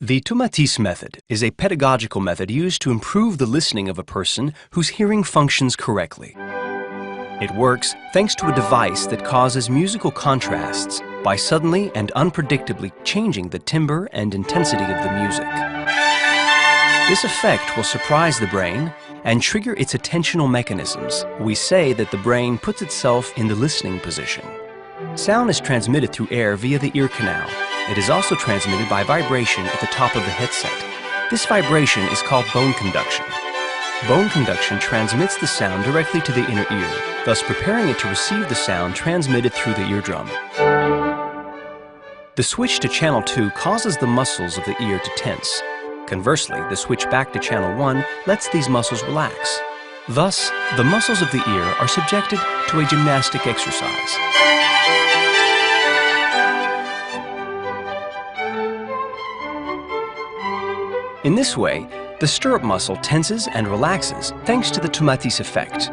The Tomatis method is a pedagogical method used to improve the listening of a person whose hearing functions correctly. It works thanks to a device that causes musical contrasts by suddenly and unpredictably changing the timbre and intensity of the music. This effect will surprise the brain and trigger its attentional mechanisms. We say that the brain puts itself in the listening position. Sound is transmitted through air via the ear canal. It is also transmitted by vibration at the top of the headset. This vibration is called bone conduction. Bone conduction transmits the sound directly to the inner ear, thus preparing it to receive the sound transmitted through the eardrum. The switch to channel 2 causes the muscles of the ear to tense. Conversely, the switch back to channel 1 lets these muscles relax. Thus, the muscles of the ear are subjected to a gymnastic exercise. In this way, the stirrup muscle tenses and relaxes thanks to the Tomatis effect,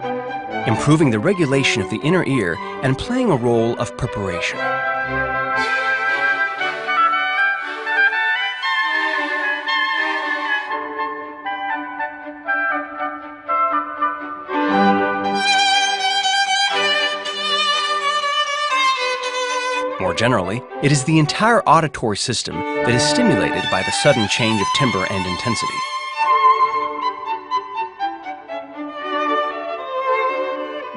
improving the regulation of the inner ear and playing a role of preparation. More generally, it is the entire auditory system that is stimulated by the sudden change of timbre and intensity.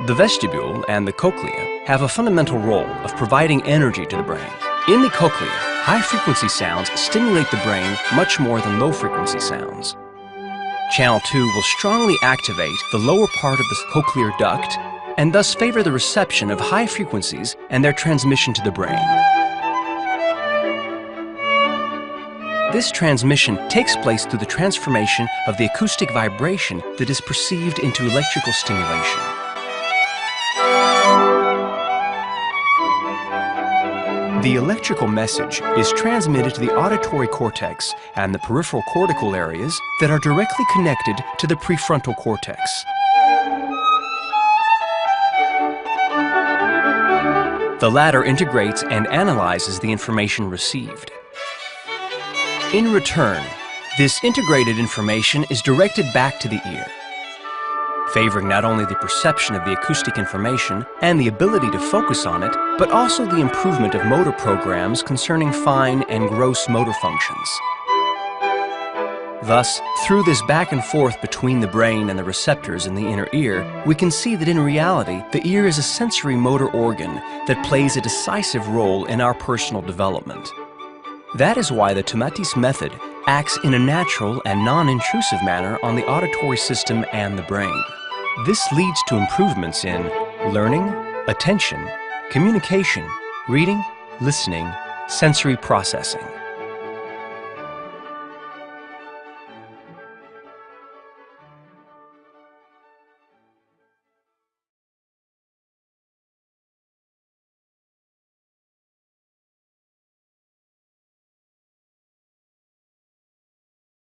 The vestibule and the cochlea have a fundamental role of providing energy to the brain. In the cochlea, high-frequency sounds stimulate the brain much more than low-frequency sounds. Channel 2 will strongly activate the lower part of the cochlear duct and thus favor the reception of high frequencies and their transmission to the brain. This transmission takes place through the transformation of the acoustic vibration that is perceived into electrical stimulation. The electrical message is transmitted to the auditory cortex and the peripheral cortical areas that are directly connected to the prefrontal cortex. The latter integrates and analyzes the information received. In return, this integrated information is directed back to the ear, favoring not only the perception of the acoustic information and the ability to focus on it, but also the improvement of motor programs concerning fine and gross motor functions. Thus, through this back and forth between the brain and the receptors in the inner ear, we can see that in reality, the ear is a sensory motor organ that plays a decisive role in our personal development. That is why the Tomatis method acts in a natural and non-intrusive manner on the auditory system and the brain. This leads to improvements in learning, attention, communication, reading, listening, sensory processing.